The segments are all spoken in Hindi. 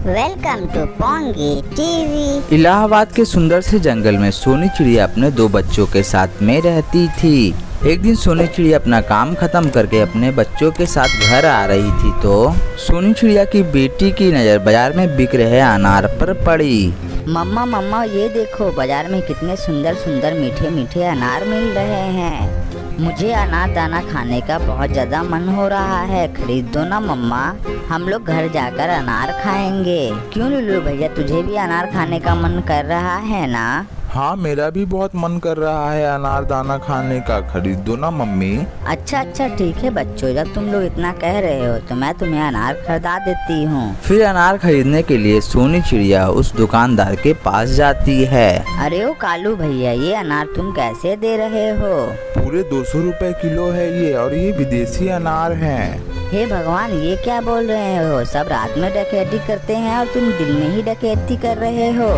वेलकम टू पोंगी टीवी। इलाहाबाद के सुंदर से जंगल में सोनी चिड़िया अपने दो बच्चों के साथ में रहती थी। एक दिन सोनी चिड़िया अपना काम खत्म करके अपने बच्चों के साथ घर आ रही थी तो सोनी चिड़िया की बेटी की नज़र बाजार में बिक रहे अनार पर पड़ी। मम्मा मम्मा ये देखो, बाजार में कितने सुंदर सुंदर मीठे मीठे अनार मिल रहे हैं। मुझे अनार दाना खाने का बहुत ज़्यादा मन हो रहा है, खरीद दो ना मम्मा। हम लोग घर जाकर अनार खाएंगे। क्यों लुल्लू भैया, तुझे भी अनार खाने का मन कर रहा है ना? हाँ, मेरा भी बहुत मन कर रहा है अनार दाना खाने का, खरीद दो ना मम्मी। अच्छा ठीक है बच्चों, जब तुम लोग इतना कह रहे हो तो मैं तुम्हें अनार खरीदा देती हूँ। फिर अनार खरीदने के लिए सोनी चिड़िया उस दुकानदार के पास जाती है। अरे ओ कालू भैया, ये अनार तुम कैसे दे रहे हो? पूरे 200 रुपए किलो है ये, और ये विदेशी अनार हैं। हे भगवान, ये क्या बोल रहे हो? सब रात में डकैती करते हैं और तुम दिन में ही डकैती कर रहे हो।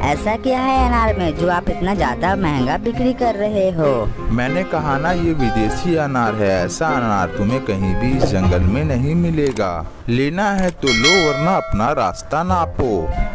ऐसा क्या है अनार में जो आप इतना ज्यादा महंगा बिक्री कर रहे हो? मैंने कहा ना, ये विदेशी अनार है। ऐसा अनार तुम्हें कहीं भी इस जंगल में नहीं मिलेगा। लेना है तो लो, वरना अपना रास्ता नापो।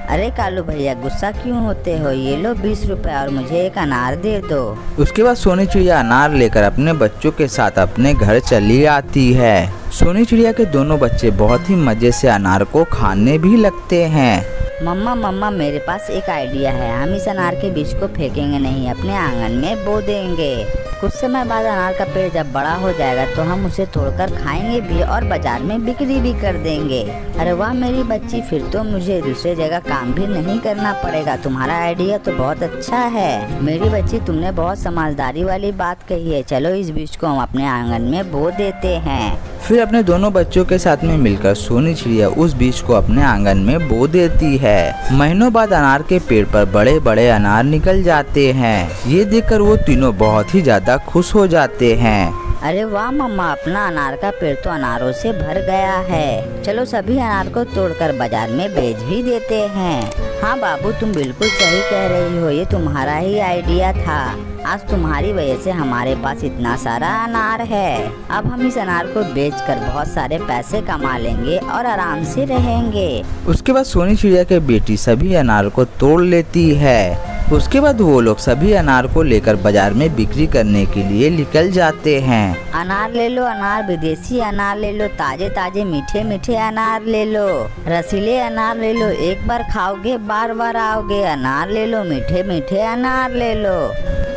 अरे कालू भैया, गुस्सा क्यों होते हो? ये लो 20 रुपए और मुझे एक अनार दे दो। उसके बाद सोनी चिड़िया अनार लेकर अपने बच्चों के साथ अपने घर चली आती है। सोनी चिड़िया के दोनों बच्चे बहुत ही मजे से अनार को खाने भी लगते हैं। मम्मा मेरे पास एक आइडिया है। हम इस अनार के बीज को फेंकेंगे नहीं, अपने आंगन में बो देंगे। कुछ समय बाद अनार का पेड़ जब बड़ा हो जाएगा तो हम उसे तोड़कर खाएंगे भी और बाजार में बिक्री भी कर देंगे। अरे वाह मेरी बच्ची, फिर तो मुझे दूसरे जगह काम भी नहीं करना पड़ेगा। तुम्हारा आइडिया तो बहुत अच्छा है मेरी बच्ची, तुमने बहुत समझदारी वाली बात कही है। चलो इस बीज को हम अपने आंगन में बो देते हैं। फिर अपने दोनों बच्चों के साथ में मिलकर सोनी चिड़िया उस बीज को अपने आंगन में बो देती है। महीनों बाद अनार के पेड़ पर बड़े बड़े अनार निकल जाते हैं। ये देखकर वो तीनों बहुत ही ज्यादा खुश हो जाते हैं। अरे वाह मम्मा, अपना अनार का पेड़ तो अनारों से भर गया है। चलो सभी अनार को तोड़कर बाजार में बेच भी देते हैं। हाँ बाबू, तुम बिल्कुल सही कह रही हो, ये तुम्हारा ही आइडिया था। आज तुम्हारी वजह से हमारे पास इतना सारा अनार है। अब हम इस अनार को बेचकर बहुत सारे पैसे कमा लेंगे और आराम से रहेंगे। उसके बाद सोनी चिड़िया के बेटी सभी अनार को तोड़ लेती है। उसके बाद वो लोग सभी अनार को लेकर बाजार में बिक्री करने के लिए निकल जाते हैं। अनार ले लो, अनार विदेशी अनार ले लो, ताजे ताजे मीठे मीठे अनार ले लो, रसीले अनार ले लो, एक बार खाओगे बार बार आओगे। अनार ले लो, मीठे मीठे अनार ले लो।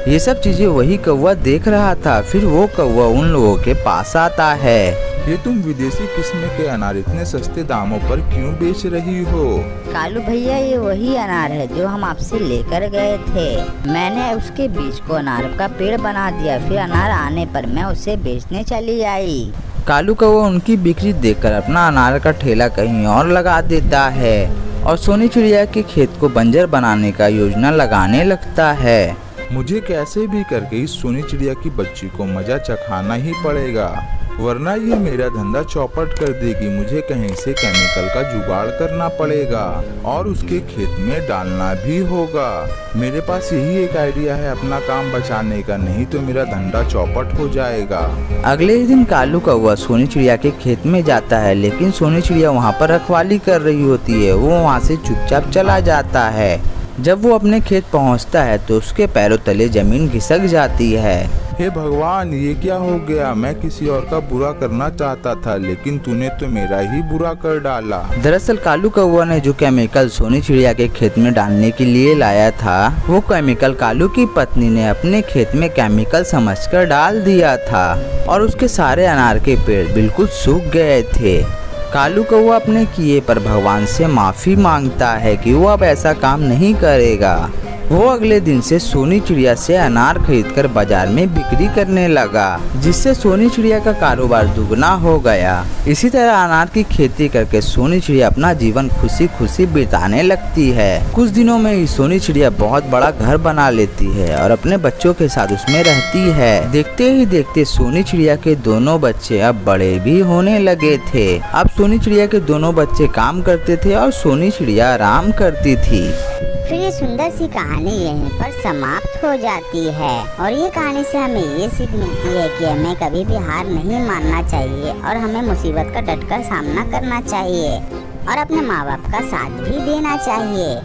ये सब चीजें वही कौवा देख रहा था। फिर वो कौवा उन लोगों के पास आता है। ये तुम विदेशी किस्म के अनार इतने सस्ते दामों पर क्यों बेच रही हो? कालू भैया, ये वही अनार है जो हम आपसे लेकर गए थे। मैंने उसके बीज को अनार का पेड़ बना दिया, फिर अनार आने पर मैं उसे बेचने चली आई। कालू कौवा उनकी बिक्री देखकर अपना अनार का ठेला कहीं और लगा देता है और सोनी चिड़िया के खेत को बंजर बनाने का योजना लगाने लगता है। मुझे कैसे भी करके इस सोनी चिड़िया की बच्ची को मजा चखाना ही पड़ेगा, वरना ये मेरा धंधा चौपट कर देगी। मुझे कहीं से केमिकल का जुगाड़ करना पड़ेगा और उसके खेत में डालना भी होगा। मेरे पास यही एक आइडिया है अपना काम बचाने का, नहीं तो मेरा धंधा चौपट हो जाएगा। अगले दिन कालू कौवा सोनी चिड़िया के खेत में जाता है, लेकिन सोनी चिड़िया वहाँ पर रखवाली कर रही होती है। वो वहाँ से चुपचाप चला जाता है। जब वो अपने खेत पहुँचता है तो उसके पैरों तले जमीन खिसक जाती है। हे भगवान, ये क्या हो गया? मैं किसी और का बुरा करना चाहता था, लेकिन तूने तो मेरा ही बुरा कर डाला। दरअसल कालू कौवा ने जो केमिकल सोनी चिड़िया के खेत में डालने के लिए लाया था, वो केमिकल कालू की पत्नी ने अपने खेत में केमिकल समझकर डाल दिया था और उसके सारे अनार के पेड़ बिल्कुल सूख गए थे। कालू कौवा अपने किए पर भगवान से माफी मांगता है कि वो अब ऐसा काम नहीं करेगा। वो अगले दिन से सोनी चिड़िया से अनार खरीदकर बाजार में बिक्री करने लगा, जिससे सोनी चिड़िया का कारोबार दुगना हो गया। इसी तरह अनार की खेती करके सोनी चिड़िया अपना जीवन खुशी खुशी बिताने लगती है। कुछ दिनों में ही सोनी चिड़िया बहुत बड़ा घर बना लेती है और अपने बच्चों के साथ उसमें रहती है। देखते ही देखते सोनी चिड़िया के दोनों बच्चे अब बड़े भी होने लगे थे। अब सोनी चिड़िया के दोनों बच्चे काम करते थे और सोनी चिड़िया आराम करती थी। फिर ये सुंदर सी कहानी यहीं पर समाप्त हो जाती है और ये कहानी से हमें ये सीख मिलती है कि हमें कभी भी हार नहीं मानना चाहिए और हमें मुसीबत का डटकर सामना करना चाहिए। और अपने माँ बाप का साथ भी देना चाहिए।